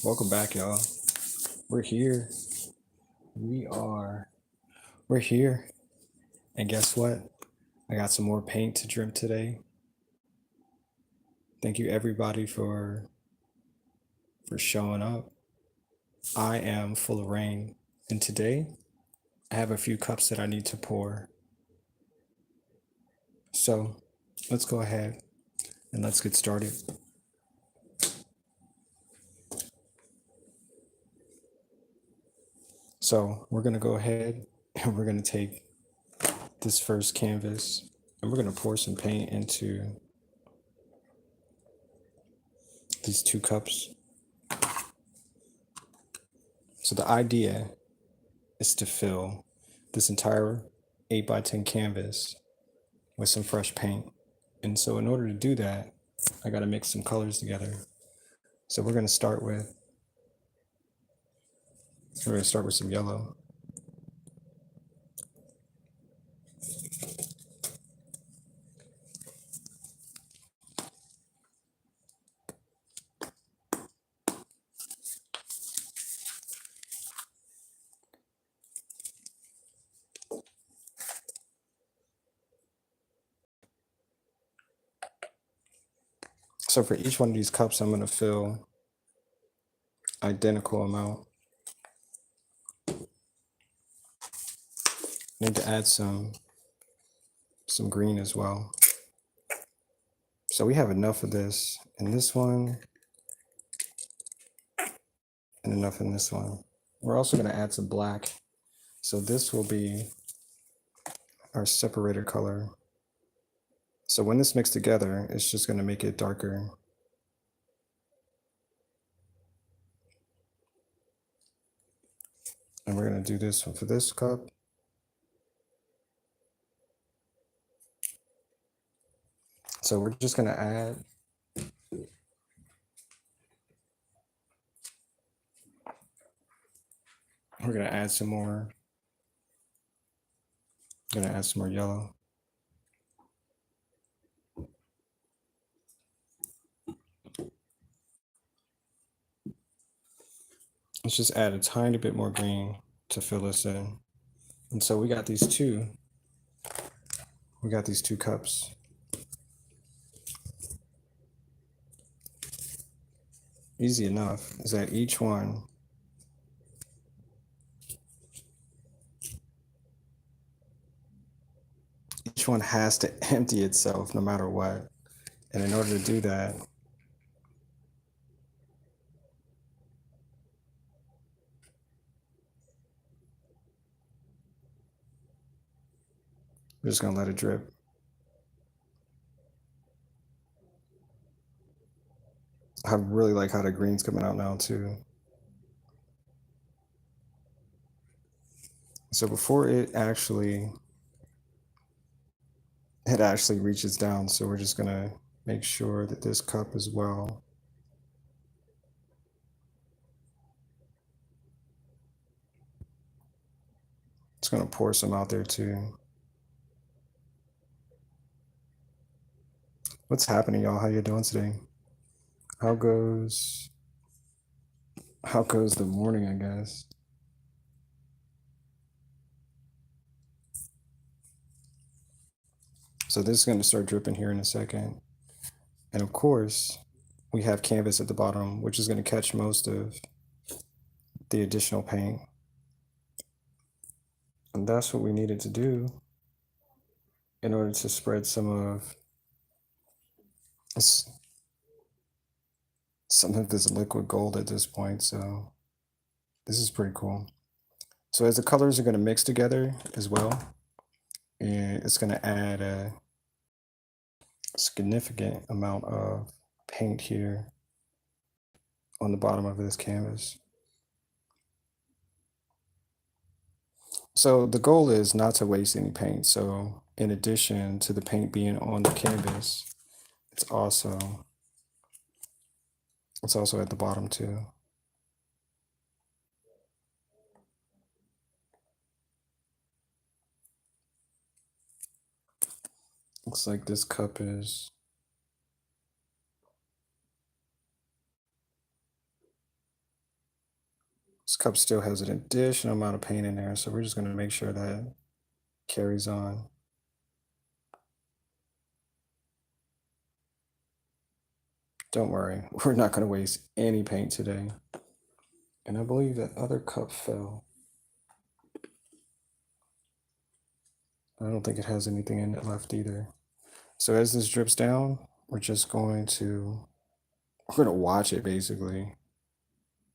Welcome back, y'all. We're here. We're here. And guess what? I got some more paint to drip today. Thank you everybody for showing up. I am full of rain, and today I have a few cups that I need to pour. So let's go ahead and let's get started. So we're gonna go ahead and we're gonna take this first canvas and we're gonna pour some paint into these 2 cups. So the idea is to fill this entire 8x10 canvas with some fresh paint. And so in order to do that, I got to mix some colors together. So we're going to start with some yellow. So for each one of these cups, I'm going to fill identical amount. I need to add some green as well. So we have enough of this in this one and enough in this one. We're also going to add some black. So this will be our separator color. So when this mixed together, it's just going to make it darker. And we're going to do this one for this cup. So we're just going to add some more. I'm going to add some more yellow. Let's just add a tiny bit more green to fill this in. And so we got these two cups. Easy enough is that each one has to empty itself no matter what. And in order to do that, we're just going to let it drip. I really like how the green's coming out now too. So before it actually reaches down, so we're just gonna make sure that this cup as well. It's gonna pour some out there too. What's happening, y'all? How you doing today? How goes the morning, I guess? So this is gonna start dripping here in a second. And of course, we have canvas at the bottom, which is gonna catch most of the additional paint. And that's what we needed to do in order to spread some of this liquid gold at this point. So this is pretty cool. So as the colors are going to mix together as well, and it's going to add a significant amount of paint here on the bottom of this canvas. So the goal is not to waste any paint. So in addition to the paint being on the canvas, it's also at the bottom too. Looks like this cup is This cup still has an additional amount of paint in there, so we're just going to make sure that carries on. Don't worry, we're not going to waste any paint today. And I believe that other cup fell. I don't think it has anything in it left either. So as this drips down, we're going to watch it basically.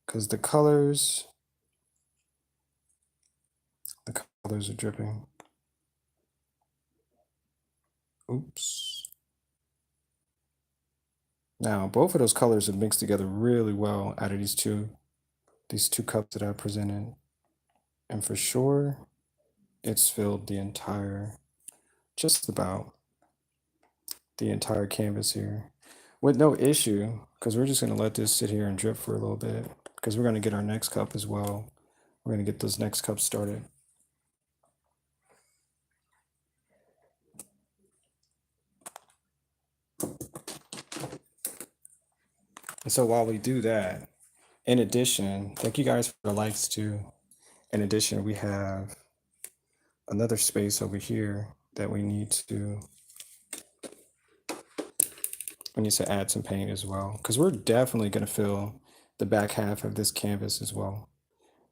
Because the colors are dripping. Oops. Now, both of those colors have mixed together really well out of these two cups that I presented. And for sure, it's filled just about the entire canvas here with no issue, because we're just going to let this sit here and drip for a little bit, because we're going to get our next cup as well. We're going to get those next cups started. And so while we do that, in addition, thank you guys for the likes too. In addition, we have another space over here that we need to add some paint as well, because we're definitely going to fill the back half of this canvas as well.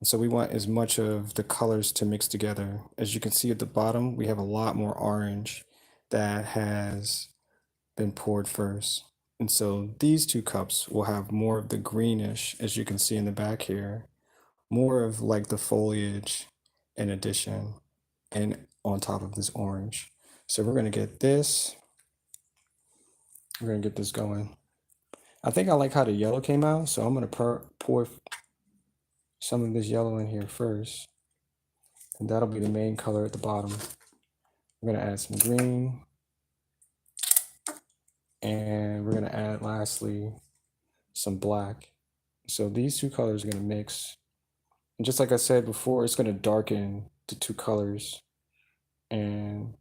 And so we want as much of the colors to mix together. As you can see at the bottom, we have a lot more orange that has been poured first. And so these two cups will have more of the greenish, as you can see in the back here, more of like the foliage in addition and on top of this orange. So we're going to get this. We're going to get this going. I think I like how the yellow came out, so I'm going to pour some of this yellow in here first. And that'll be the main color at the bottom. We're going to add some green. And we're going to add, lastly, some black. So these two colors are going to mix. And just like I said before, it's going to darken the two colors. And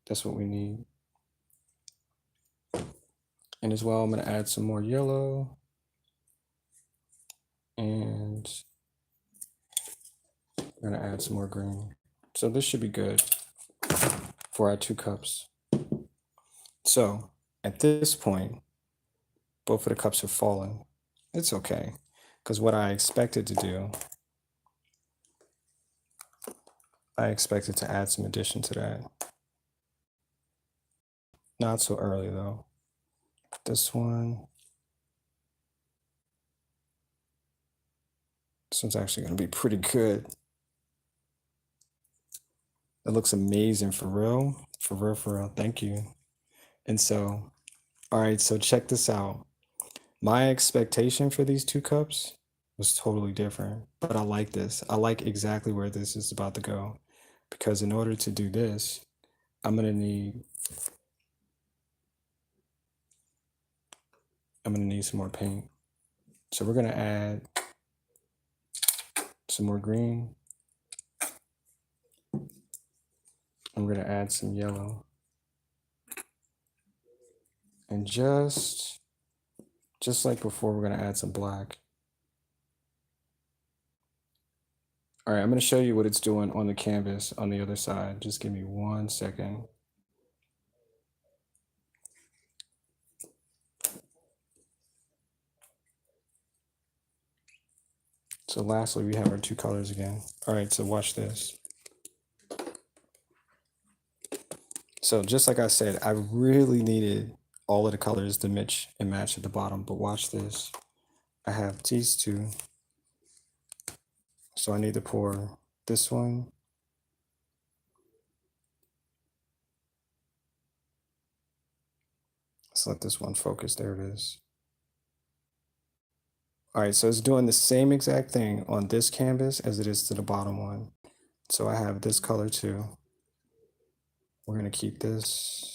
that's what we need. And as well, I'm going to add some more yellow. And I'm going to add some more green. So this should be good for our 2 cups. So at this point, both of the cups have fallen. It's okay, because what I expected to do, I expected to add some addition to that. Not so early though. This one's actually going to be pretty good. It looks amazing for real. For real. Thank you. And so, all right, so check this out. My expectation for these 2 cups was totally different, but I like this. I like exactly where this is about to go, because in order to do this, I'm going to need some more paint. So we're going to add some more green. I'm going to add some yellow. And just like before, we're going to add some black. All right, I'm going to show you what it's doing on the canvas on the other side. Just give me 1 second. So lastly, we have our 2 colors again. All right, so watch this. So just like I said, I really needed all of the colors to match at the bottom, but watch this. I have these 2. So I need to pour this one. Let's let this one focus. There it is. All right, so it's doing the same exact thing on this canvas as it is to the bottom one. So I have this color too. We're going to keep this.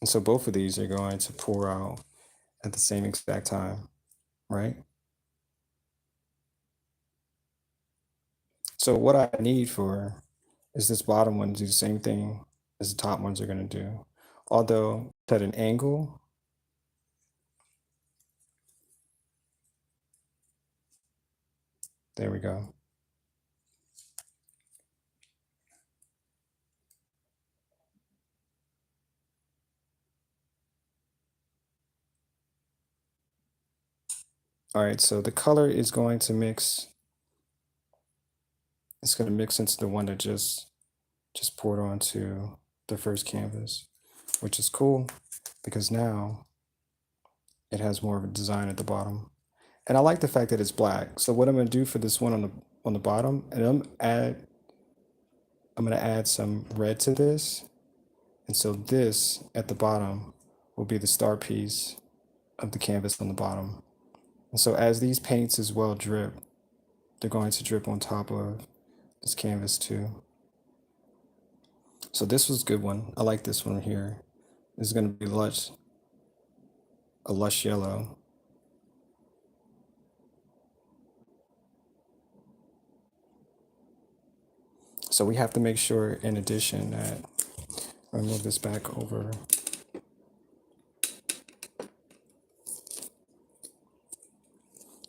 And so both of these are going to pour out at the same exact time, right? So what I need for is this bottom one to do the same thing as the top ones are going to do. Although at an angle, There we go. All right, so the color is going to mix. It's going to mix into the one that just poured onto the first canvas, which is cool because now it has more of a design at the bottom. And I like the fact that it's black. So what I'm going to do for this one on the bottom, and I'm going to add some red to this. And so this at the bottom will be the star piece of the canvas on the bottom. And so as these paints as well drip, they're going to drip on top of this canvas too. So this was a good one. I like this one here. This is going to be a lush yellow. So we have to make sure, in addition, that I'll move this back over.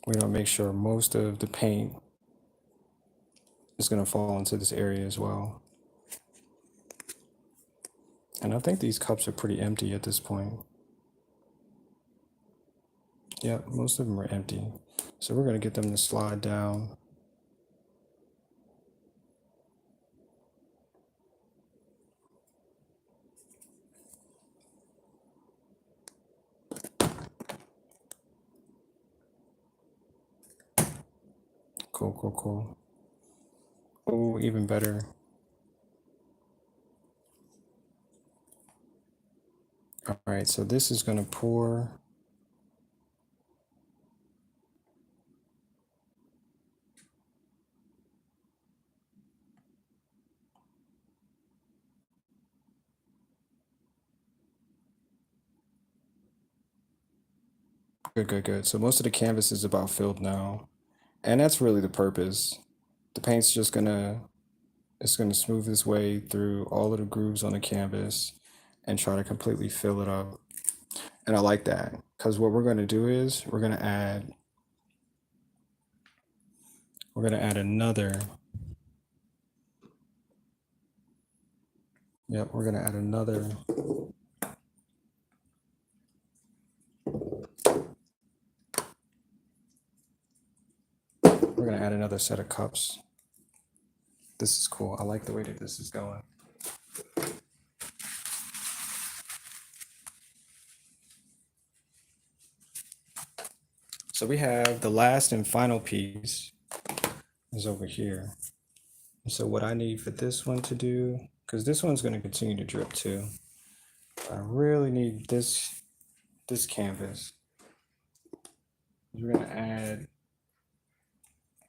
We want to make sure most of the paint is going to fall into this area as well. And I think these cups are pretty empty at this point. Yeah, most of them are empty. So we're going to get them to slide down. Cool, cool, cool. Oh, even better. All right, so this is going to pour. Good, good, good. So most of the canvas is about filled now. And that's really the purpose. The paint's just it's gonna smooth its way through all of the grooves on the canvas and try to completely fill it up. And I like that because what we're gonna do is we're gonna add another. Yep, we're gonna add another. We're gonna add another set of cups. This is cool. I like the way that this is going. So we have the last and final piece is over here. And so what I need for this one to do, because this one's going to continue to drip too, I really need this canvas. We're going to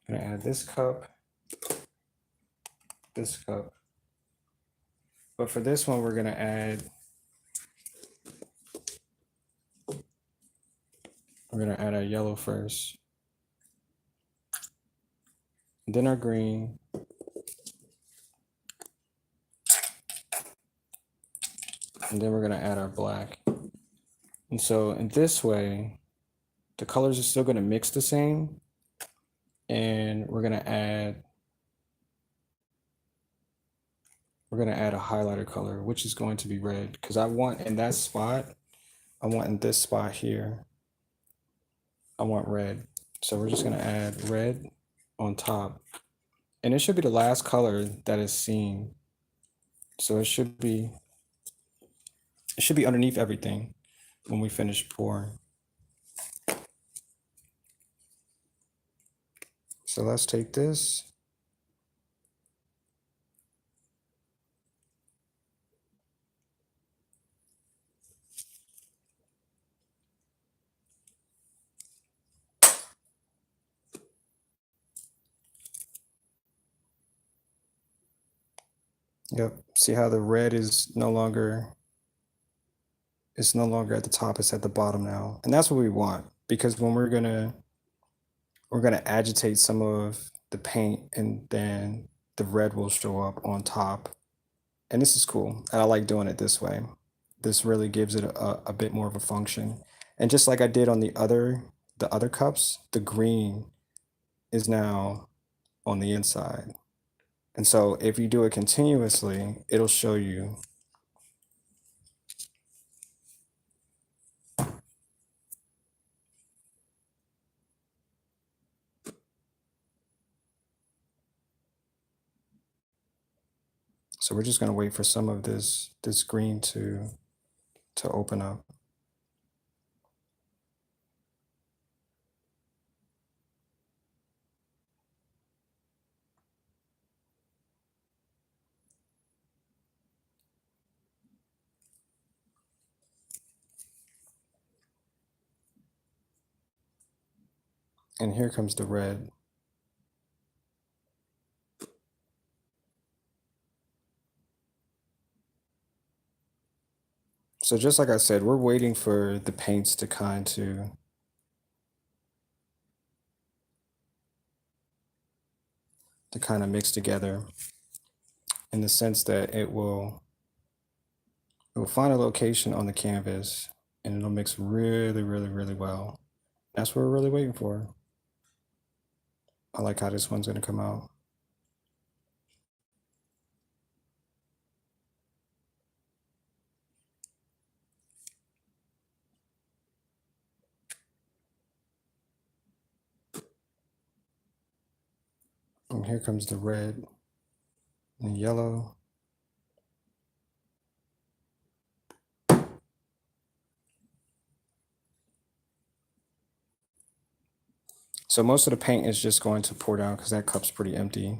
add this cup. But for this one, we're going to add our yellow first, then our green, and then we're going to add our black. And so in this way, the colors are still going to mix the same, and we're going to add a highlighter color, which is going to be red, because I want in this spot here, I want red. So we're just going to add red on top. And it should be the last color that is seen. So it should be underneath everything when we finish pouring. So let's take this. Yep. See how the red is no longer at the top, it's at the bottom now. And that's what we want, because when we're gonna agitate some of the paint, and then the red will show up on top. And this is cool. And I like doing it this way. This really gives it a bit more of a function. And just like I did on the other cups, the green is now on the inside. And so if you do it continuously, it'll show you. So we're just going to wait for some of this green to open up. And here comes the red. So just like I said, we're waiting for the paints to kind of mix together, in the sense that it will find a location on the canvas and it'll mix really, really, really well. That's what we're really waiting for. I like how this one's going to come out. And here comes the red and yellow. So most of the paint is just going to pour down because that cup's pretty empty.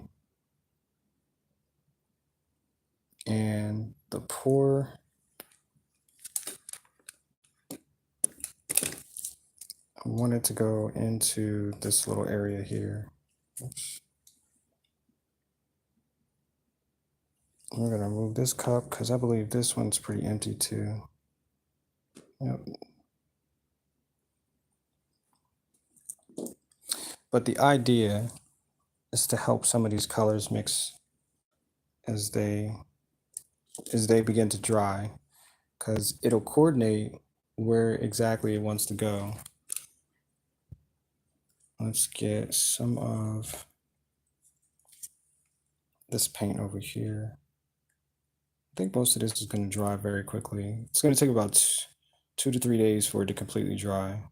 And the pour, I want it to go into this little area here. Oops. We're going to remove this cup because I believe this one's pretty empty too. Yep. But the idea is to help some of these colors mix as they begin to dry, because it'll coordinate where exactly it wants to go. Let's get some of this paint over here. I think most of this is going to dry very quickly. It's going to take about 2 to 3 days for it to completely dry.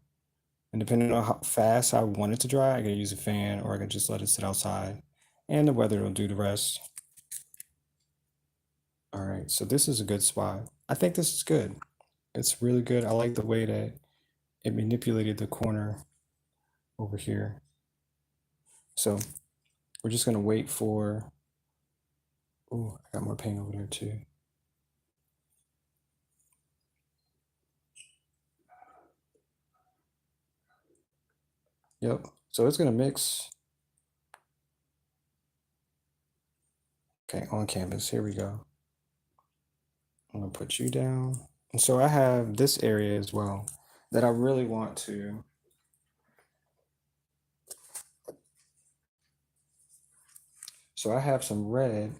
And depending on how fast I want it to dry, I can use a fan or I can just let it sit outside. And the weather will do the rest. All right, so this is a good spot. I think this is good. It's really good. I like the way that it manipulated the corner over here. So we're just gonna wait for, oh, I got more paint over there too. Yep, so it's gonna mix. Okay, on canvas, here we go. I'm gonna put you down. And so I have this area as well that I really want to. So I have some red.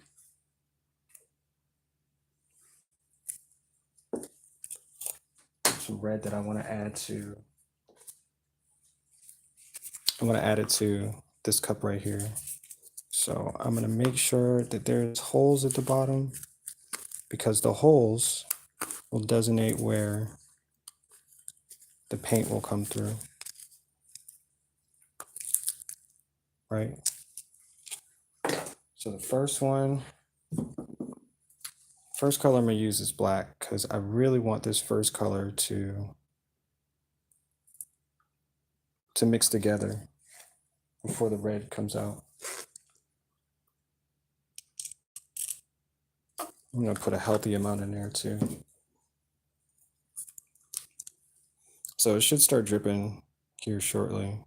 Some red that I want to add to. I want to add it to this cup right here. So I'm going to make sure that there's holes at the bottom, because the holes will designate where the paint will come through. Right? So the first color I'm going to use is black, because I really want this first color to mix together before the red comes out. I'm going to put a healthy amount in there too. So it should start dripping here shortly.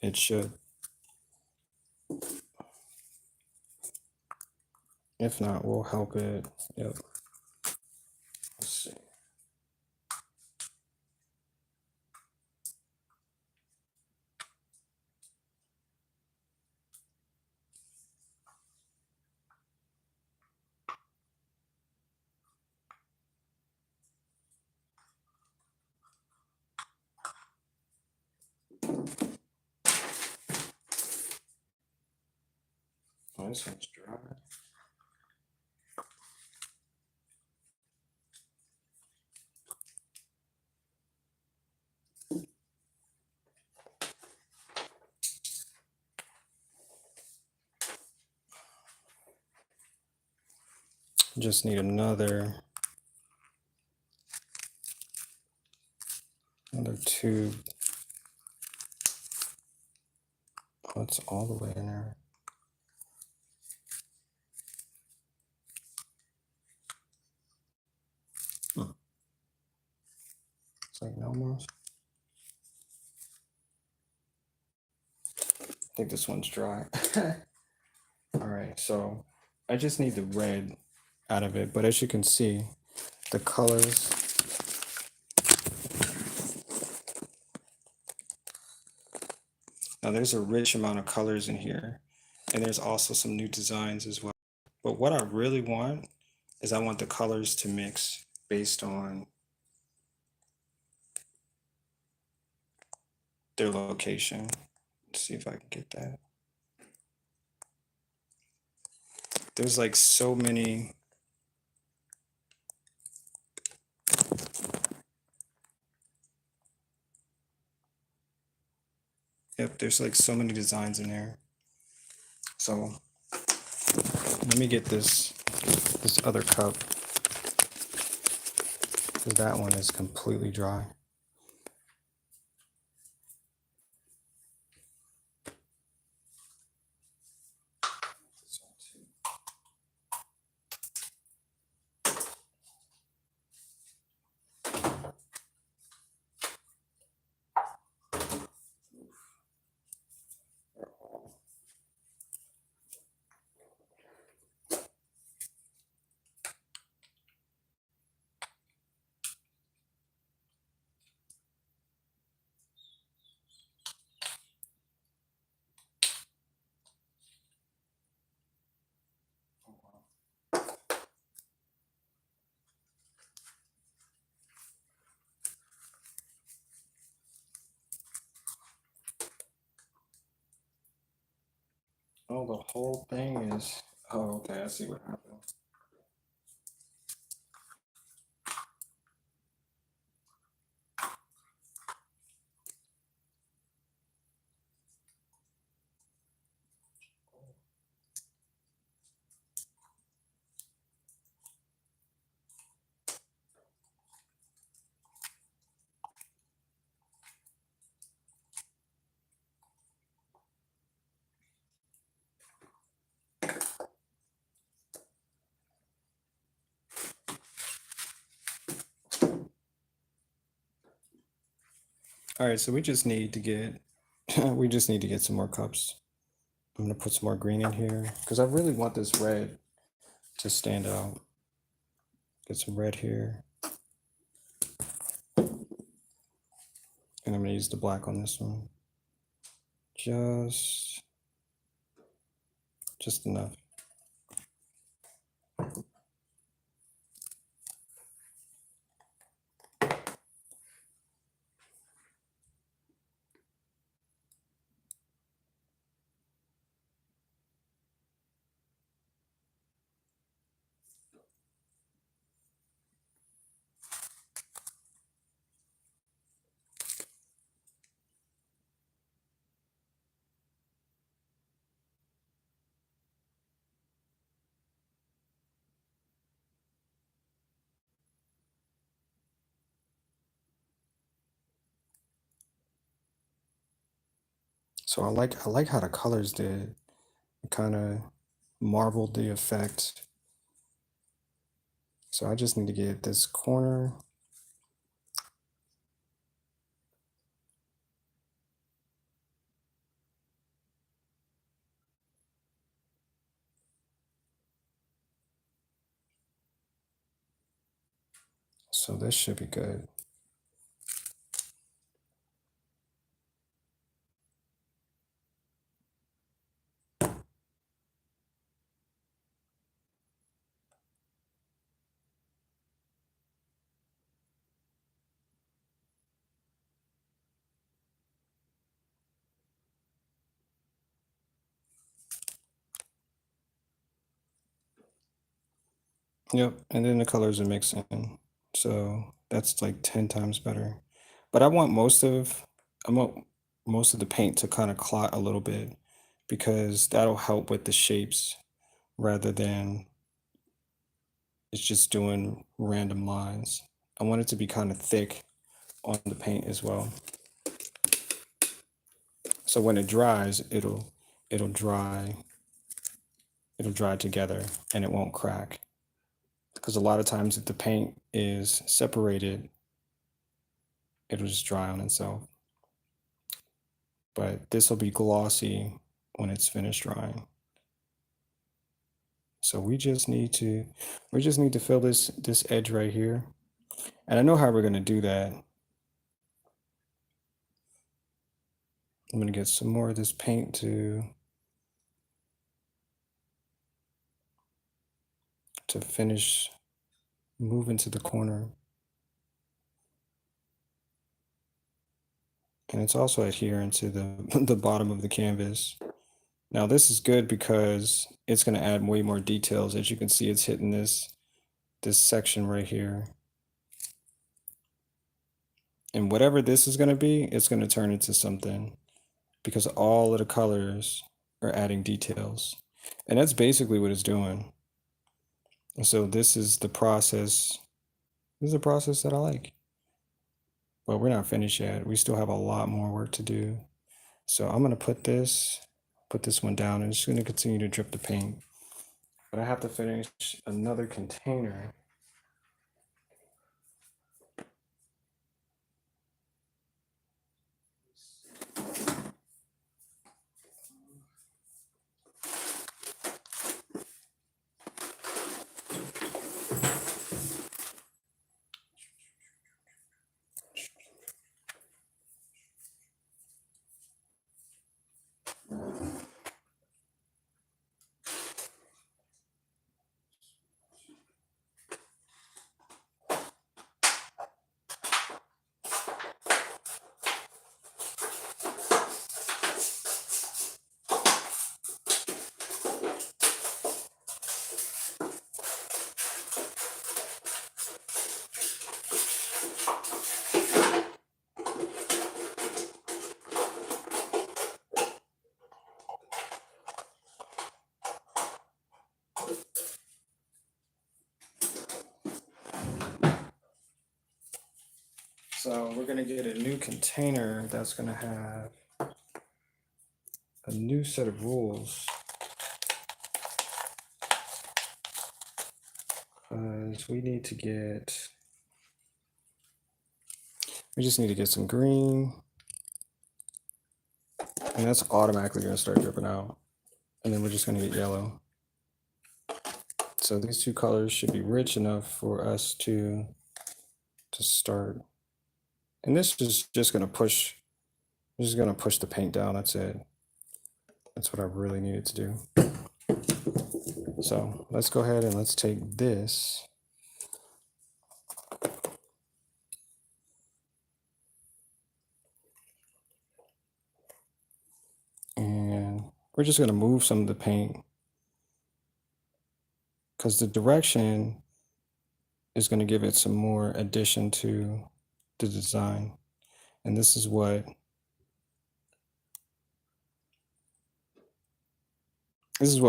It should. If not, we'll help it. Yep. Let's see. Oh, this one's dry. Just need another tube. Oh, it's all the way in there. It's like almost. I think this one's dry. All right, so I just need the red out of it, but as you can see, the colors, now there's a rich amount of colors in here, and there's also some new designs as well. But what I really want is I want the colors to mix based on their location. Let's see if I can get that. There's like so many. Yep, there's like so many designs in there. So let me get this other cup, because that one is completely dry. Oh, the whole thing is, oh, okay, I see what happened. All right, so we just need to get we just need to get some more cups. I'm gonna put some more green in here because I really want this red to stand out. Get some red here. And I'm gonna use the black on this one. Just enough. So I like how the colors did. It kind of marveled the effect. So I just need to get this corner. So this should be good. Yep, and then the colors are mixing. So that's like 10 times better. But I want most of the paint to kind of clot a little bit because that'll help with the shapes rather than it's just doing random lines. I want it to be kind of thick on the paint as well. So when it dries, it'll dry it'll dry together and it won't crack. Because a lot of times if the paint is separated, it'll just dry on itself. But this will be glossy when it's finished drying. So we just need to fill this edge right here. And I know how we're going to do that. I'm going to get some more of this paint to finish moving to the corner. And it's also adhering to the the bottom of the canvas. Now this is good because it's going to add way more details. As you can see, it's hitting this section right here. And whatever this is going to be, it's going to turn into something because all of the colors are adding details. And that's basically what it's doing. And so this is the process. This is a process that I like. But we're not finished yet. We still have a lot more work to do. So I'm going to put this one down and it's going to continue to drip the paint. But I have to finish another container. So we're going to get a new container that's going to have a new set of rules. Because we just need to get some green. And that's automatically going to start dripping out. And then we're just going to get yellow. So these two colors should be rich enough for us to start. And this is just going to push the paint down. That's it. That's what I really needed to do. So let's go ahead and let's take this. And we're just going to move some of the paint because the direction is going to give it some more addition to the design. And this is what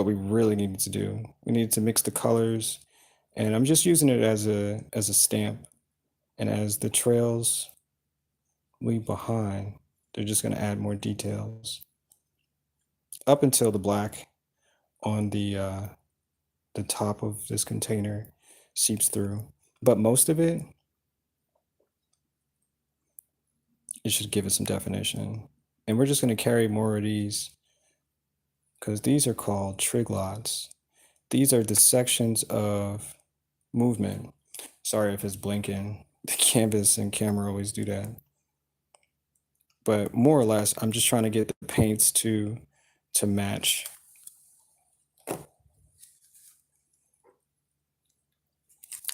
we really needed to do. We needed to mix the colors, and I'm just using it as a stamp. And as the trails leave behind, they're just going to add more details up until the black on the top of this container seeps through. But most of it should give it some definition. And we're just going to carry more of these because these are called trig lots. These are the sections of movement. Sorry if it's blinking. The canvas and camera always do that. But more or less, I'm just trying to get the paints to match.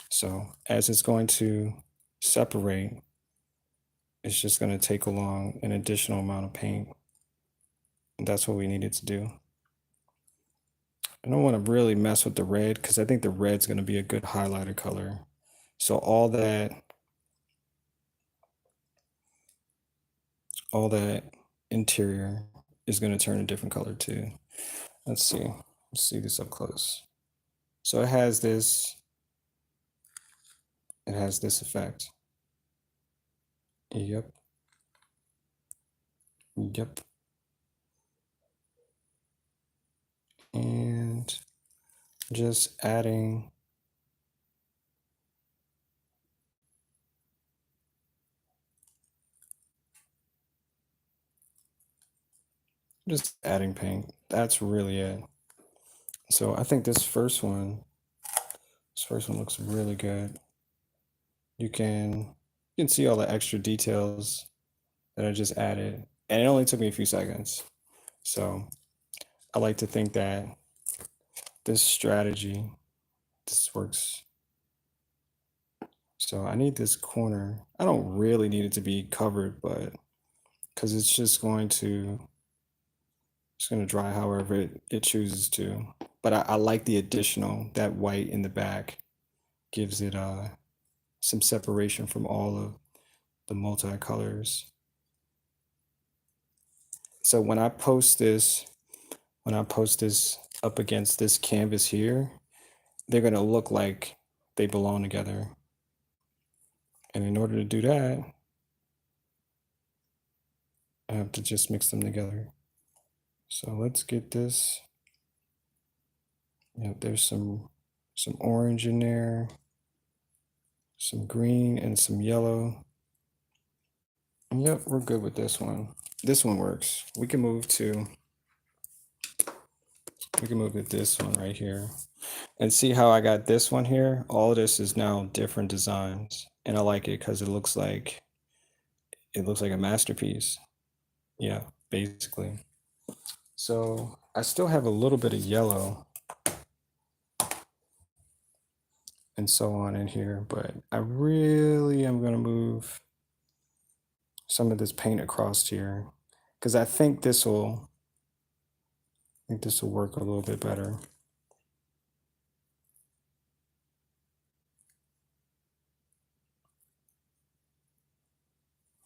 So as it's going to separate, it's just going to take along an additional amount of paint. And that's what we needed to do. I don't want to really mess with the red because I think the red's going to be a good highlighter color. So all that interior is going to turn a different color too. Let's see. Let's see this up close. So it has this effect. Yep. Yep. And just adding paint. That's really it. So I think this first one looks really good. You can see all the extra details that I just added, and it only took me a few seconds. So I like to think that this strategy, this works. So I need this corner. I don't really need it to be covered, but because it's going to dry however it chooses to. But I like the additional, that white in the back gives it some separation from all of the multicolors. So when I post this up against this canvas here, they're going to look like they belong together. And in order to do that, I have to just mix them together. So let's get this. There's some orange in there, some green and some yellow. And yep, we're good with this one. This one works. We can move to this one right here. And see how I got this one here? All of this is now different designs. And I like it because it looks like a masterpiece. Yeah, basically. So I still have a little bit of yellow and so on in here, but I really am going to move some of this paint across here because I think this will work a little bit better.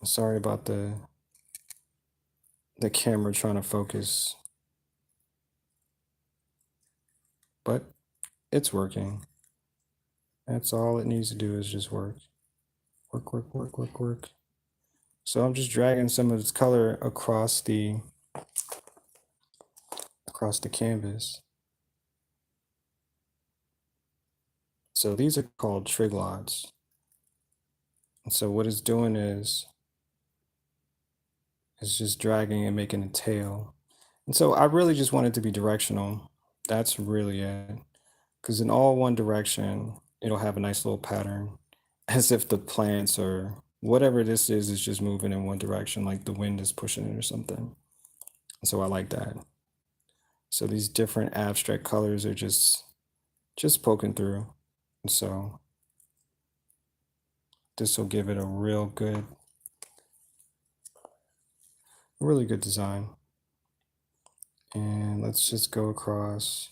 Sorry about the camera trying to focus, but it's working. That's all it needs to do is just work. Work, work, work, work, work. So I'm just dragging some of this color across the canvas. So these are called trig lots. And so what it's doing is just dragging and making a tail. And so I really just want it to be directional. That's really it. Because in all one direction, it'll have a nice little pattern, as if the plants or whatever this is just moving in one direction, like the wind is pushing it or something. So I like that. So these different abstract colors are just poking through. And so this will give it a really good design. And let's just go across.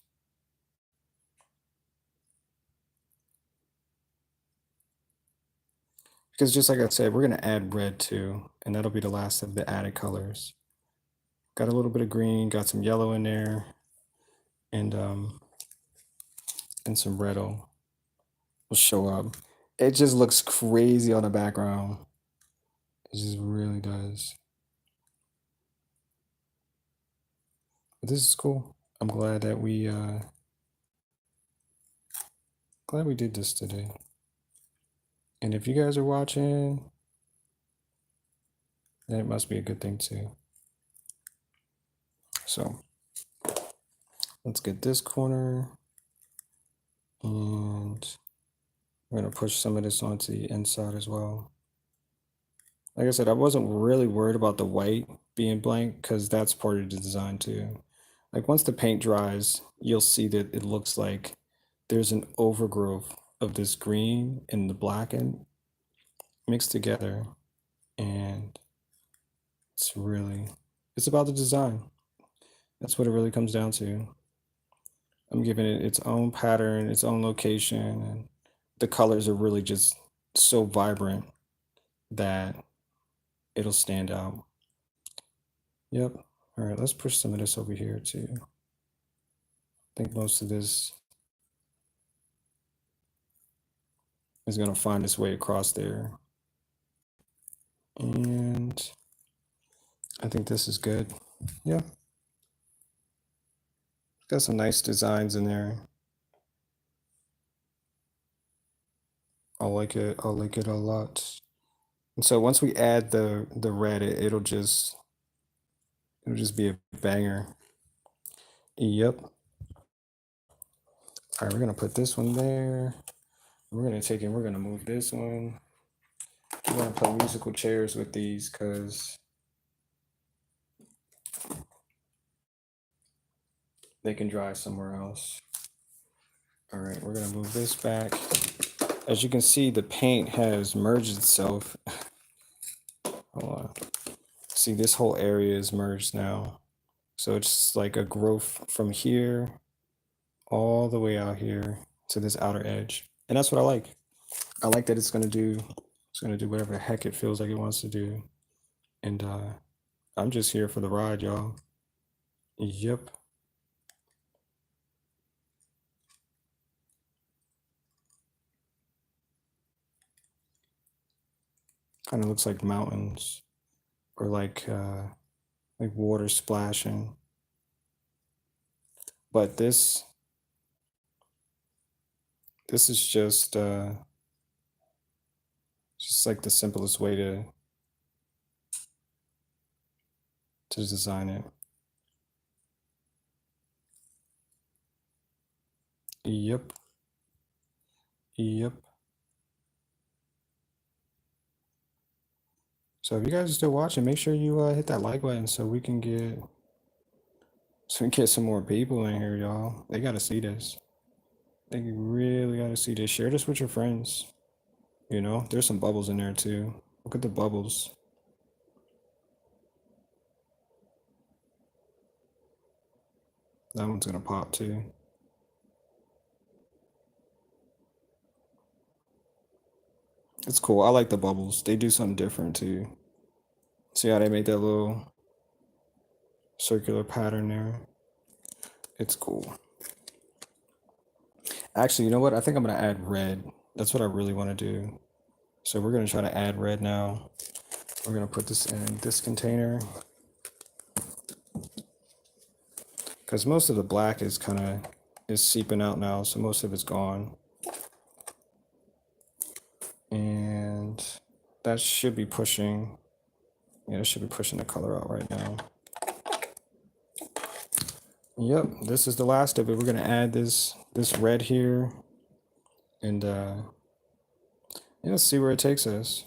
Because just like I said, we're going to add red too, and that'll be the last of the added colors. Got a little bit of green, got some yellow in there, and some red will show up. It just looks crazy on the background. It just really does. But this is cool. I'm glad that we did this today. And if you guys are watching, then it must be a good thing too. So let's get this corner, and we're gonna push some of this onto the inside as well. Like I said, I wasn't really worried about the white being blank because that's part of the design too. Like once the paint dries, you'll see that it looks like there's an overgrowth of this green and the black and mixed together. And it's about the design. That's what it really comes down to. I'm giving it its own pattern, its own location, and the colors are really just so vibrant that it'll stand out. Yep. All right, let's push some of this over here too. I think most of this is going to find its way across there. And I think this is good. Yeah. Got some nice designs in there. I like it. I like it a lot. And so once we add the red, it'll just be a banger. Yep. All right, we're gonna put this one there. We're gonna take it. We're gonna move this one. We're gonna play musical chairs with these because they can dry somewhere else. All right, we're gonna move this back. As you can see, the paint has merged itself. Hold on. See, this whole area is merged now. So it's like a growth from here all the way out here to this outer edge. And that's what I like. I like that it's gonna do whatever the heck it feels like it wants to do. And I'm just here for the ride, y'all. Yep. Kind of looks like mountains or like water splashing. But this is just like the simplest way to design it. Yep. Yep. So if you guys are still watching, make sure you hit that like button so we can get some more people in here, y'all. They gotta see this. They really gotta see this. Share this with your friends. You know, there's some bubbles in there too. Look at the bubbles. That one's gonna pop too. It's cool. I like the bubbles. They do something different too. See how they made that little circular pattern there? It's cool. Actually, you know what? I think I'm gonna add red. That's what I really want to do. So we're gonna try to add red now. We're gonna put this in this container because most of the black is seeping out now, so most of it's gone. And that should be pushing, yeah, it should be pushing the color out right now. Yep, this is the last of it. We're gonna add this red here, and yeah, let's see where it takes us.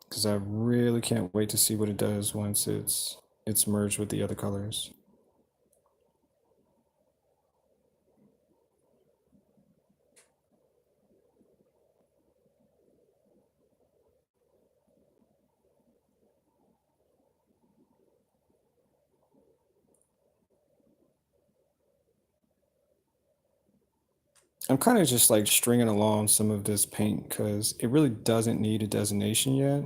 Because I really can't wait to see what it does once it's merged with the other colors. I'm kind of just like stringing along some of this paint because it really doesn't need a designation yet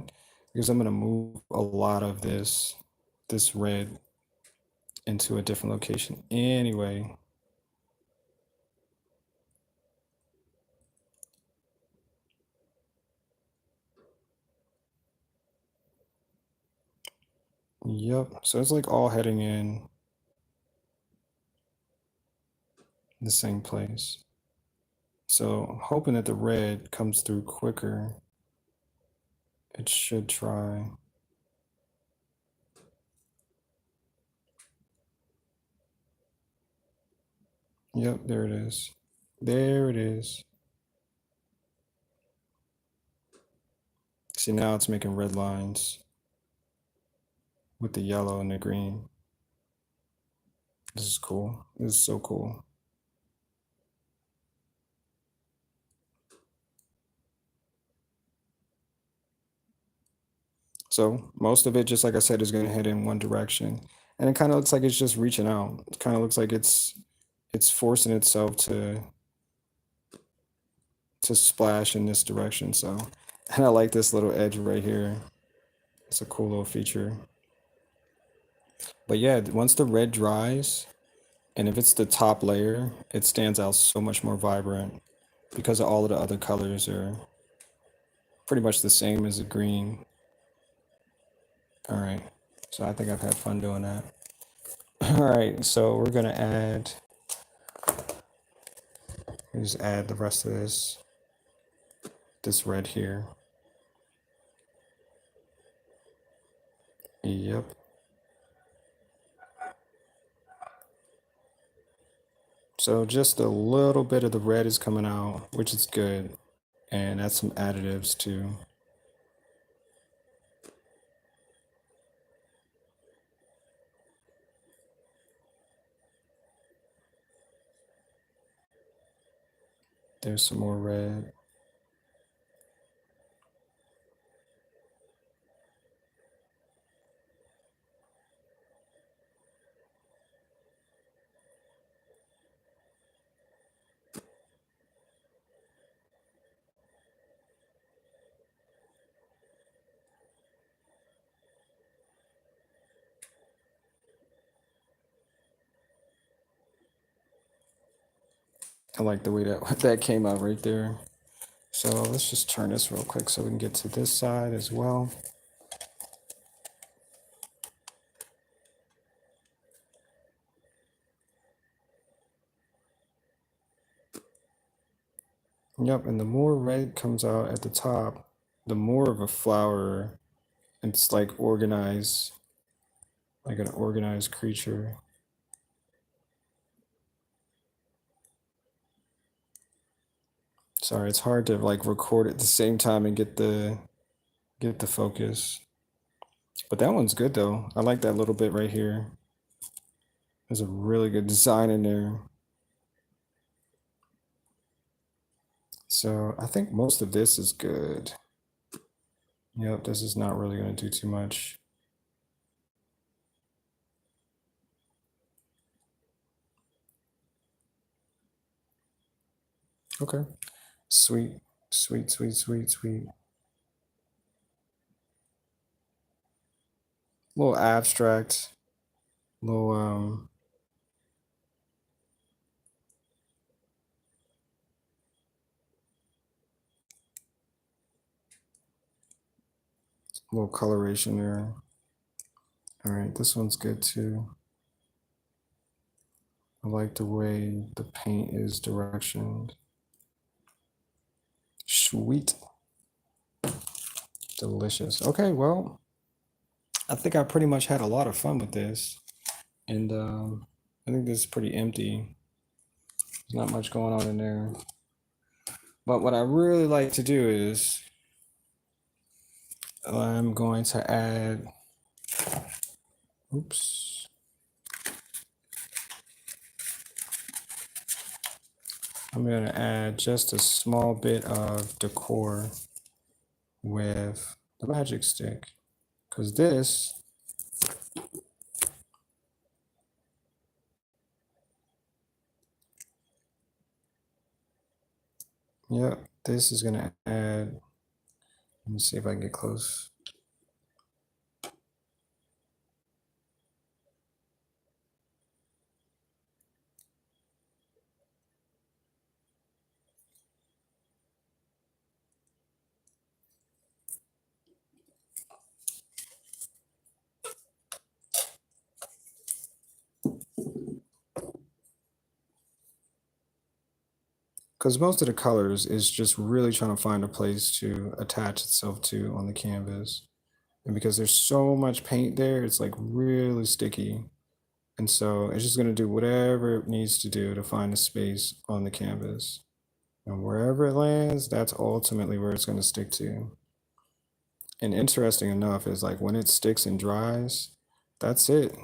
because I'm going to move a lot of this red into a different location anyway. Yep, so it's like all heading in the same place. So I'm hoping that the red comes through quicker. It should try. Yep, there it is. There it is. See, now it's making red lines with the yellow and the green. This is cool. This is so cool. So most of it, just like I said, is going to head in one direction. And it kind of looks like it's just reaching out. It kind of looks like it's forcing itself to splash in this direction. So, and I like this little edge right here. It's a cool little feature. But yeah, once the red dries, and if it's the top layer, it stands out so much more vibrant because all of the other colors are pretty much the same as the green. All right, so I think I've had fun doing that. All right, so we're gonna just add the rest of this red here. Yep. So just a little bit of the red is coming out, which is good. And add some additives too. There's some more red. I like the way that that came out right there. So let's just turn this real quick so we can get to this side as well. Yep, and the more red comes out at the top, the more of a flower. It's like organized, like an organized creature. Sorry, it's hard to like record at the same time and get the focus. But that one's good though. I like that little bit right here. There's a really good design in there. So I think most of this is good. Yep, this is not really going to do too much. Okay. Sweet, sweet, sweet, sweet, sweet. A little abstract, little little coloration there. All right, this one's good too. I like the way the paint is directioned. Sweet. Delicious. Okay, well, I think I pretty much had a lot of fun with this. And I think this is pretty empty. There's not much going on in there. But what I really like to do is I'm going to add, oops. I'm going to add just a small bit of decor with the magic stick, because this, yep, this is going to add, let me see if I can get close. Because most of the colors is just really trying to find a place to attach itself to on the canvas. And because there's so much paint there, it's like really sticky. And so it's just going to do whatever it needs to do to find a space on the canvas. And wherever it lands, that's ultimately where it's going to stick to. And interesting enough is like when it sticks and dries, that's it.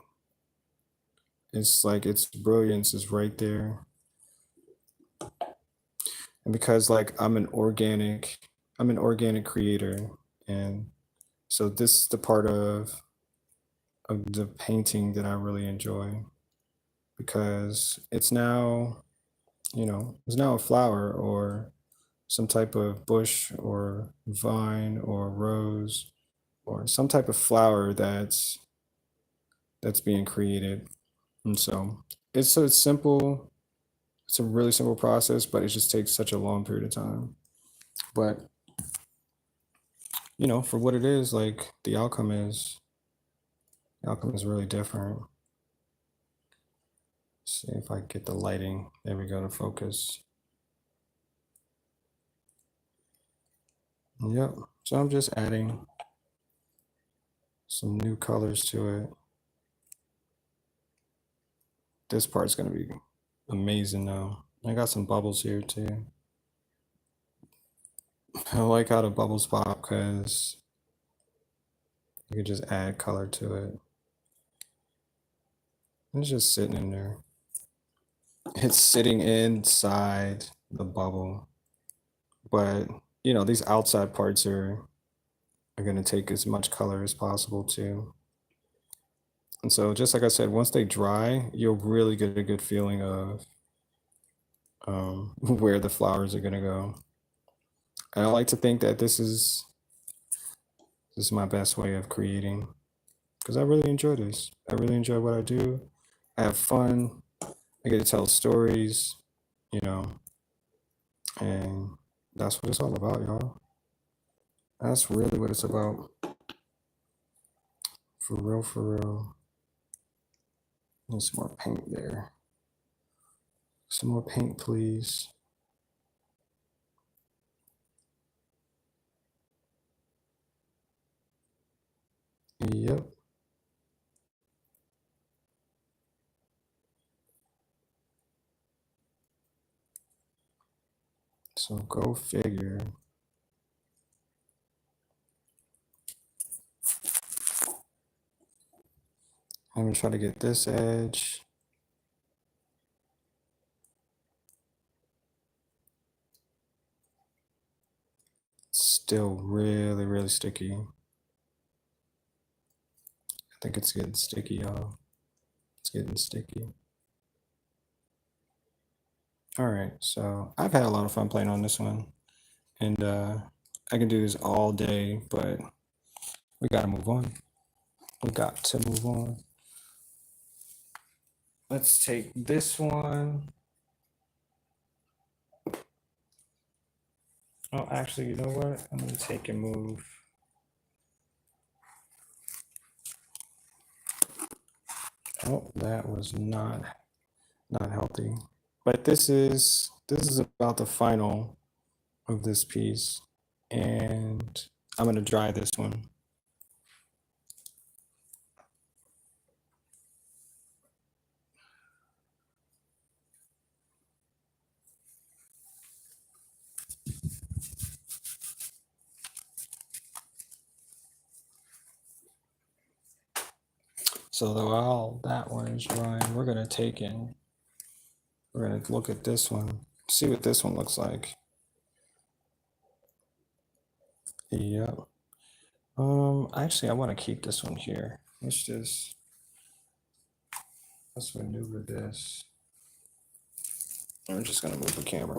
It's like its brilliance is right there. And because like I'm an organic creator, and so this is the part of of the painting that I really enjoy, because it's now, it's now a flower or some type of bush or vine or rose or some type of flower that's being created. And so it's a simple, it's a really simple process, but it just takes such a long period of time. But for what it is, like the outcome is really different. See if I get the lighting. There we go, to focus. Yep. So I'm just adding some new colors to it. This part's gonna be amazing though. I got some bubbles here too. I like how the bubbles pop because you can just add color to it. It's just sitting in there. It's sitting inside the bubble. But these outside parts are gonna take as much color as possible too. And so just like I said, once they dry, you'll really get a good feeling of where the flowers are gonna go. And I like to think that this is my best way of creating, because I really enjoy this. I really enjoy what I do. I have fun. I get to tell stories, and that's what it's all about, y'all. That's really what it's about. For real, for real. Need some more paint there. Some more paint, please. Yep. So go figure. I'm gonna try to get this edge. It's still really, really sticky. I think it's getting sticky, y'all. It's getting sticky. All right, so I've had a lot of fun playing on this one, and I can do this all day, but we gotta move on. We got to move on. Let's take this one. Oh, actually, you know what? I'm gonna take and move. Oh, that was not healthy. But this is about the final of this piece, and I'm gonna dry this one. So while that one is drying, we're gonna look at this one, see what this one looks like. Yep. Actually, I want to keep this one here. Let's maneuver this. I'm just gonna move the camera.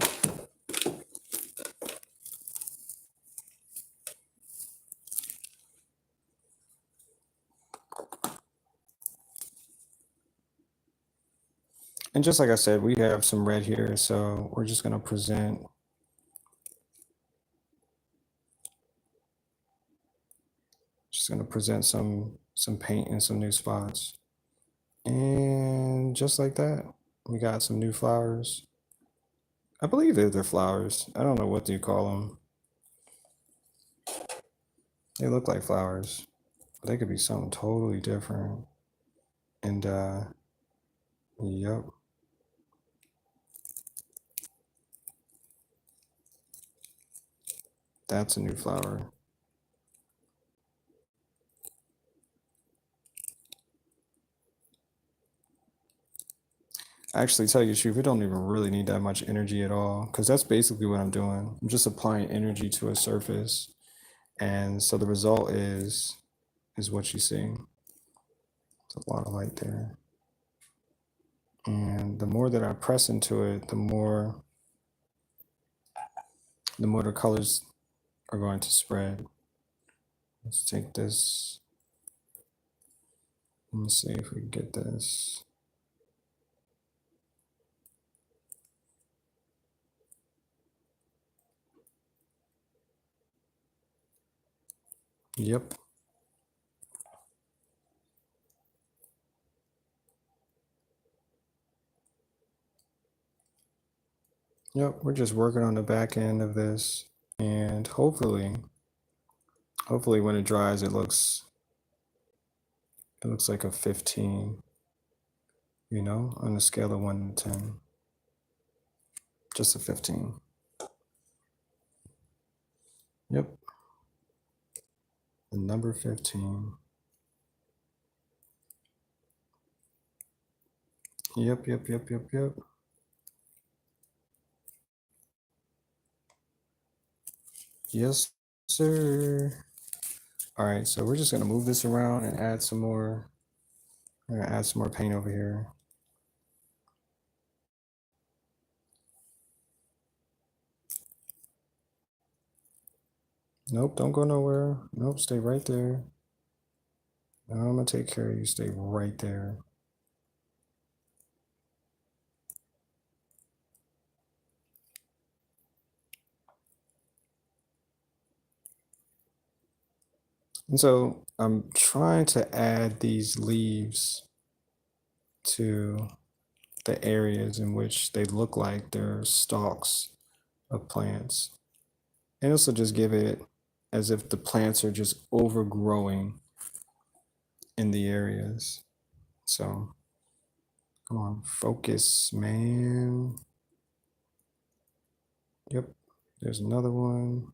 And just like I said, we have some red here, so we're just gonna present some paint in some new spots. And just like that, we got some new flowers. I believe they're flowers. I don't know what you call them. They look like flowers, but they could be something totally different. And yep. That's a new flower. Actually, tell you the truth, it don't even really need that much energy at all, because that's basically what I'm doing. I'm just applying energy to a surface, and so the result is what you see. There's a lot of light there. And the more that I press into it, the more the colors are going to spread. Let's take this. Let me see if we can get this. Yep. Yep, we're just working on the back end of this, and hopefully when it dries, it looks like a 15, you know, on a scale of 1 to 10. Just a 15. Yep. The number 15. Yep. Yes, sir. All right, so we're just gonna move this around and add some more. I'm gonna add some more paint over here. Nope, don't go nowhere. Nope, stay right there. Now I'm gonna take care of you. Stay right there. And so I'm trying to add these leaves to the areas in which they look like they're stalks of plants. And also just give it as if the plants are just overgrowing in the areas. So come on, focus, man. Yep, there's another one.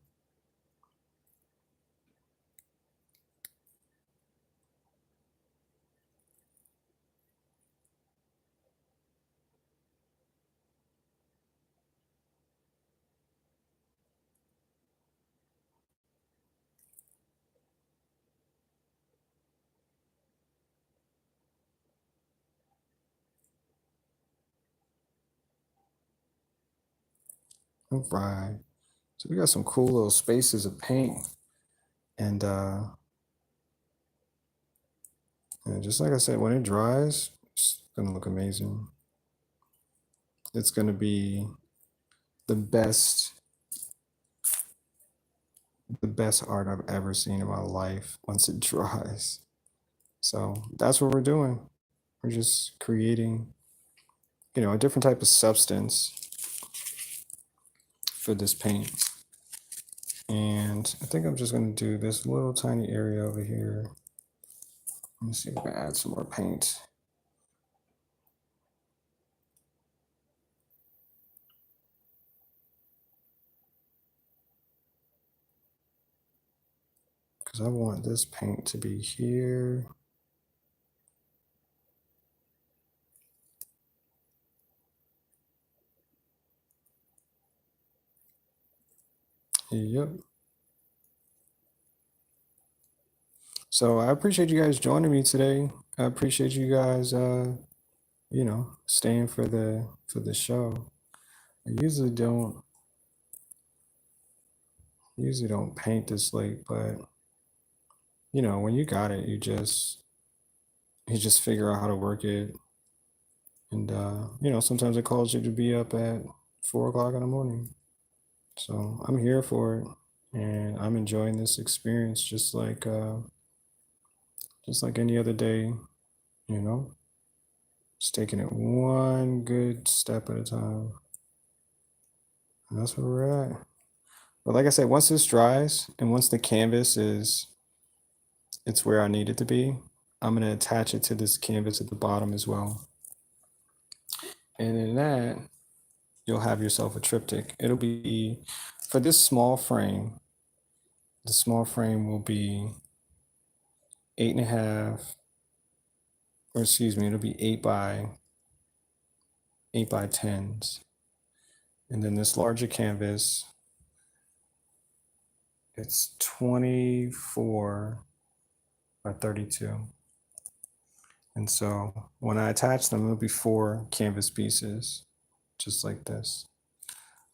All right. So we got some cool little spaces of paint. And just like I said, when it dries, it's gonna look amazing. It's gonna be the best art I've ever seen in my life once it dries. So that's what we're doing. We're just creating, you know, a different type of substance for this paint. And I think I'm just gonna do this little tiny area over here. Let me see if I can add some more paint. Because I want this paint to be here. Yep. So I appreciate you guys joining me today. I appreciate you guys, you know, staying for the show. I usually don't paint this late, but you know, when you got it, you just figure out how to work it. And you know, sometimes it calls you to be up at 4 o'clock in the morning. So I'm here for it, and I'm enjoying this experience just like any other day, you know, just taking it one good step at a time. And that's where we're at. But like I said, once this dries and once the canvas it's where I need it to be, I'm gonna attach it to this canvas at the bottom as well. And in that, you'll have yourself a triptych. It'll be for this small frame. The small frame will be 8.5, or excuse me, it'll be 8 by 10s. And then this larger canvas, it's 24 by 32. And so when I attach them, it'll be 4 canvas pieces, just like this.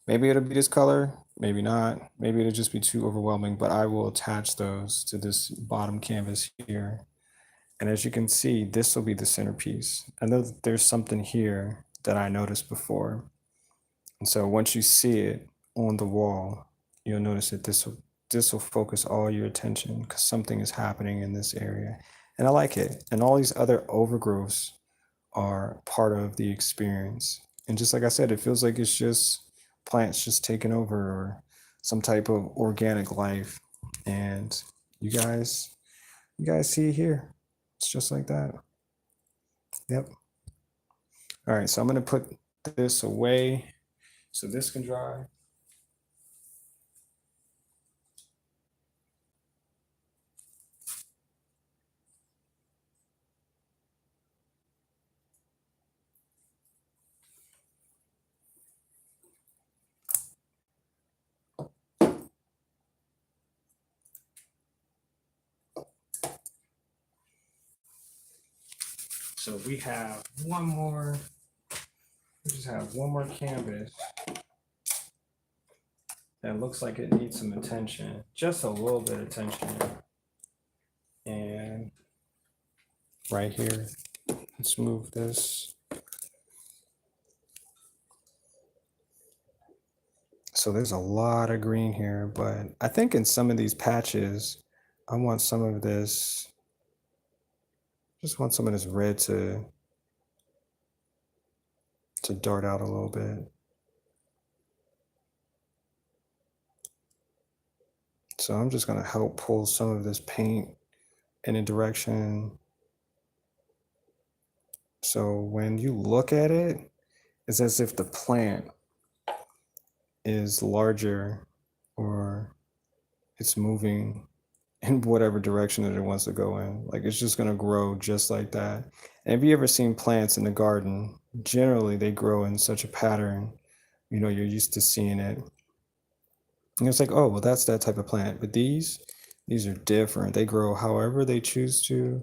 Maybe it'll be this color, maybe not. Maybe it'll just be too overwhelming, but I will attach those to this bottom canvas here. And as you can see, this will be the centerpiece. I know that there's something here that I noticed before. And so once you see it on the wall, you'll notice that this will focus all your attention because something is happening in this area. And I like it. And all these other overgrowths are part of the experience. And just like I said, it feels like it's just plants just taking over or some type of organic life. And you guys see here. It's just like that. Yep. All right, so I'm gonna put this away so this can dry. So we have we just have one more canvas that looks like it needs some attention, just a little bit of attention. And right here, let's move this. So there's a lot of green here, but I think in some of these patches, I want some of this, just want some of this red to dart out a little bit. So I'm just gonna help pull some of this paint in a direction. So when you look at it, it's as if the plant is larger or it's moving in whatever direction that it wants to go in. Like it's just gonna grow just like that. And have you ever seen plants in the garden? Generally, they grow in such a pattern. You know, you're used to seeing it. And it's like, oh, well, that's that type of plant. But these are different. They grow however they choose to,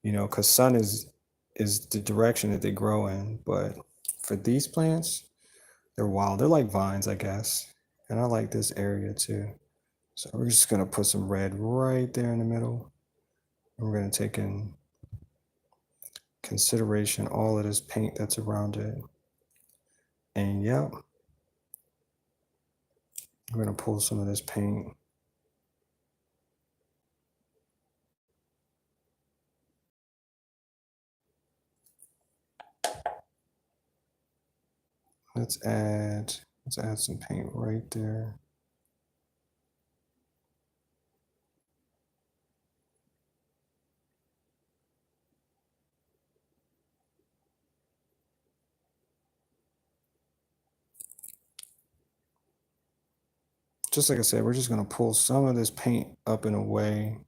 you know, because sun is the direction that they grow in. But for these plants, they're wild. They're like vines, I guess. And I like this area too. So we're just gonna put some red right there in the middle. And we're gonna take in consideration all of this paint that's around it. And yeah, we're gonna pull some of this paint. Let's add some paint right there. Just like I said, we're just gonna pull some of this paint up and away.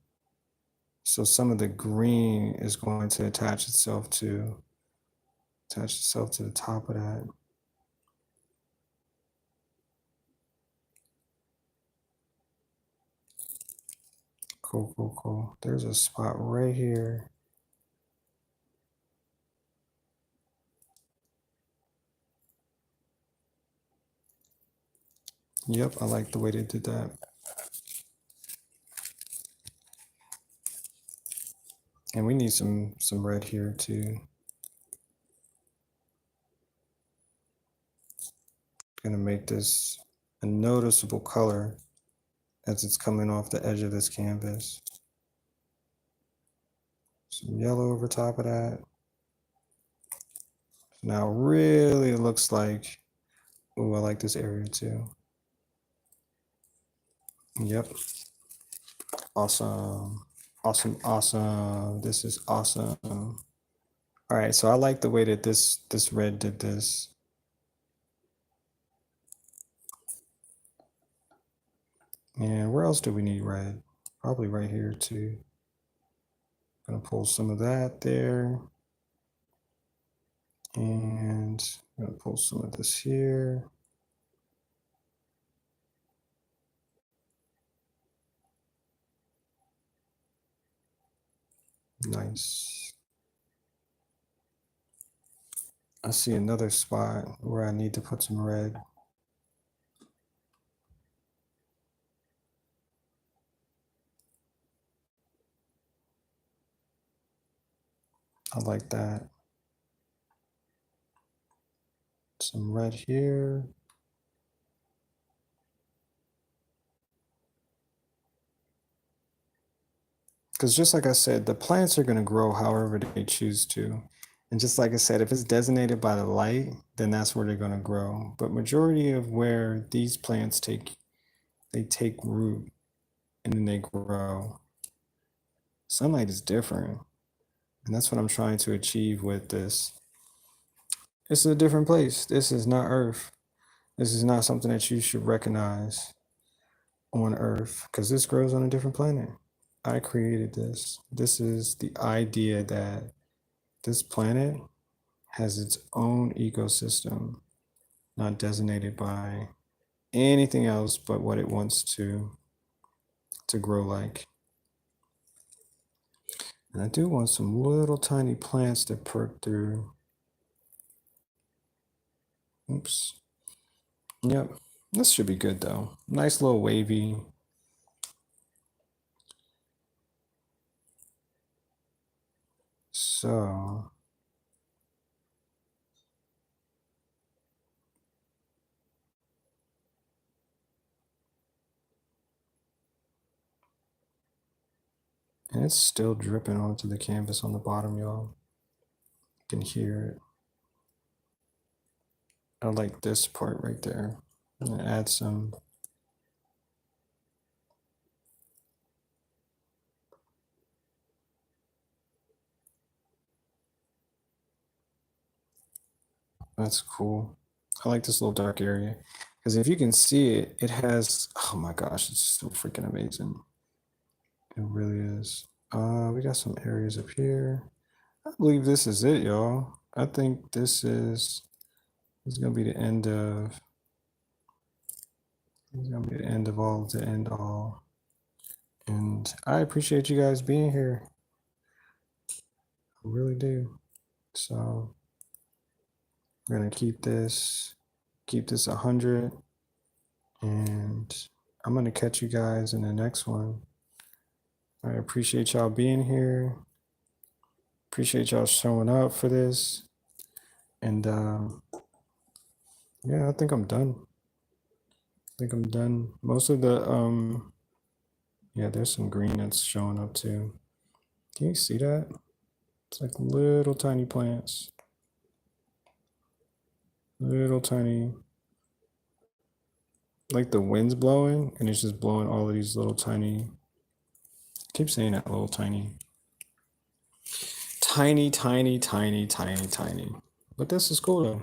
So some of the green is going to attach itself to the top of that. Cool, cool, cool. There's a spot right here. Yep, I like the way they did that. And we need some red here too. Gonna make this a noticeable color as it's coming off the edge of this canvas. Some yellow over top of that. Now really it looks like, oh, I like this area too. Yep. Awesome. Awesome, awesome. This is awesome. All right, so I like the way that this red did this. And where else do we need red? Probably right here too. Gonna pull some of that there. And I'm gonna pull some of this here. Nice. I see another spot where I need to put some red. I like that. Some red here. Because just like I said, the plants are going to grow however they choose to. And just like I said, if it's designated by the light, then that's where they're going to grow. But majority of where these plants they take root and then they grow. Sunlight is different. And that's what I'm trying to achieve with this. This is a different place. This is not Earth. This is not something that you should recognize on Earth because this grows on a different planet. I created this. This is the idea that this planet has its own ecosystem, not designated by anything else but what it wants to grow like. And I do want some little tiny plants to perk through. Oops. Yep. This should be good though. Nice little wavy. So and it's still dripping onto the canvas on the bottom, y'all. You can hear it. I like this part right there. I'm gonna add some. That's cool. I like this little dark area because if you can see it, it has, oh my gosh, it's so freaking amazing. It really is. We got some areas up here. I believe this is it, y'all. I think this is gonna be the end of. It's gonna be the end of all the end all. And I appreciate you guys being here. I really do. So we're gonna keep this 100, and I'm gonna catch you guys in the next one. I appreciate y'all being here. Appreciate y'all showing up for this. And yeah, I think I'm done. Most of the yeah, there's some green that's showing up too. Can you see that? It's like little tiny plants. Little tiny, like the wind's blowing and it's just blowing all of these little tiny, I keep saying that, little tiny. Tiny, tiny, tiny, tiny, tiny. But this is cool though.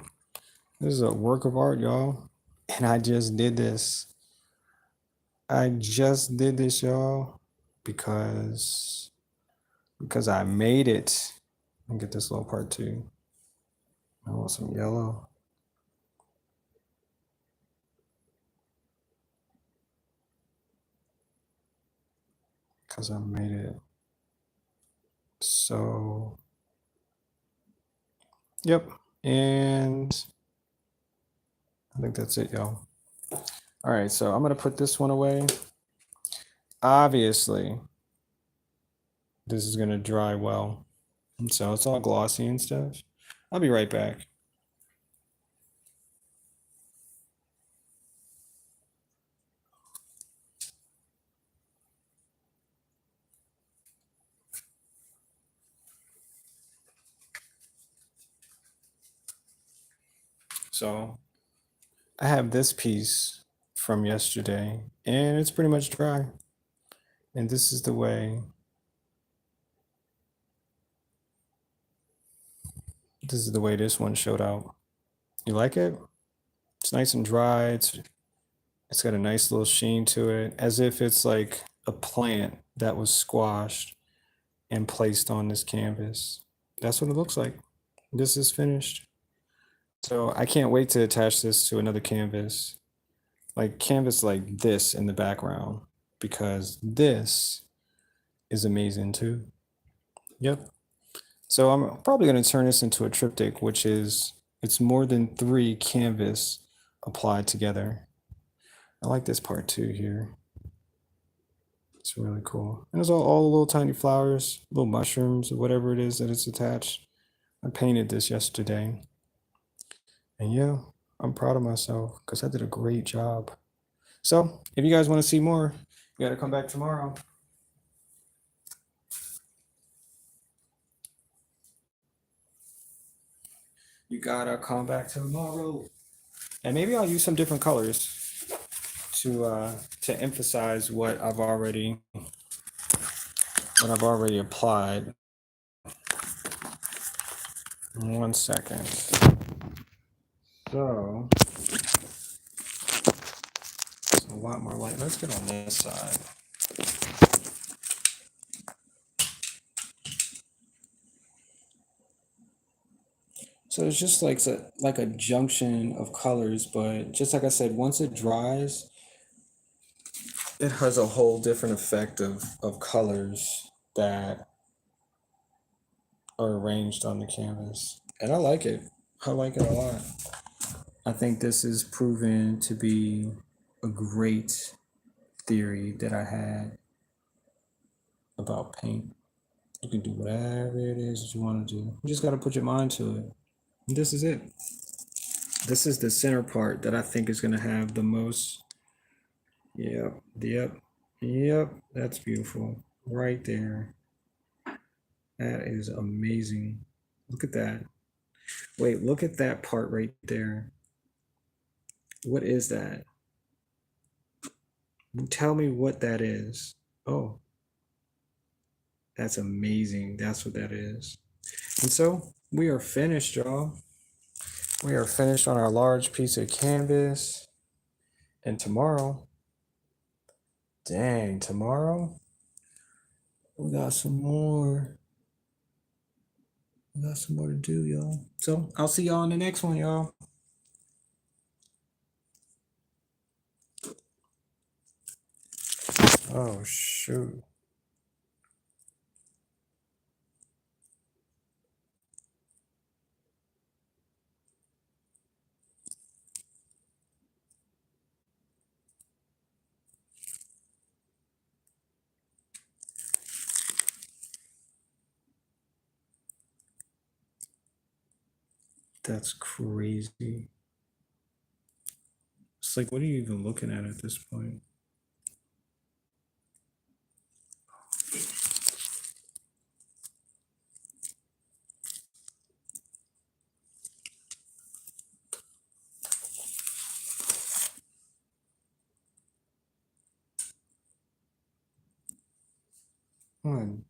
This is a work of art, y'all. And I just did this. Y'all, because I made it. Let me get this little part too. I want some yellow. Because I made it. So, yep. And I think that's it, y'all. All right, so I'm gonna put this one away. Obviously, this is gonna dry well. And so it's all glossy and stuff. I'll be right back. So I have this piece from yesterday and it's pretty much dry. And this is the way this one showed out. You like it? It's nice and dry. It's got a nice little sheen to it, as if it's like a plant that was squashed and placed on this canvas. That's what it looks like. This is finished. So I can't wait to attach this to another canvas, like canvas like this in the background, because this is amazing too. Yep. So I'm probably going to turn this into a triptych, which is It's more than 3 canvas applied together. I like this part too here. It's really cool. And there's all the little tiny flowers, little mushrooms, or whatever it is that it's attached. I painted this yesterday. And yeah, I'm proud of myself because I did a great job. So if you guys want to see more, you got to come back tomorrow. You gotta come back tomorrow. And maybe I'll use some different colors to emphasize what I've already applied. 1 second. So it's a lot more light. Let's get on this side. So it's just like a junction of colors, but just like I said, once it dries, it has a whole different effect of colors that are arranged on the canvas. And I like it. I like it a lot. I think this is proven to be a great theory that I had about paint. You can do whatever it is that you want to do. You just got to put your mind to it. And this is it. This is the center part that I think is going to have the most. Yep. That's beautiful. Right there. That is amazing. Look at that. Wait, look at that part right there. What is that? Tell me what that is. Oh, that's amazing. That's what that is. And so we are finished, y'all. We are finished on our large piece of canvas. And tomorrow, tomorrow, we got some more. We got some more to do, y'all. So I'll see y'all in the next one, y'all. Oh, shoot. That's crazy. It's like, what are you even looking at this point? Come on.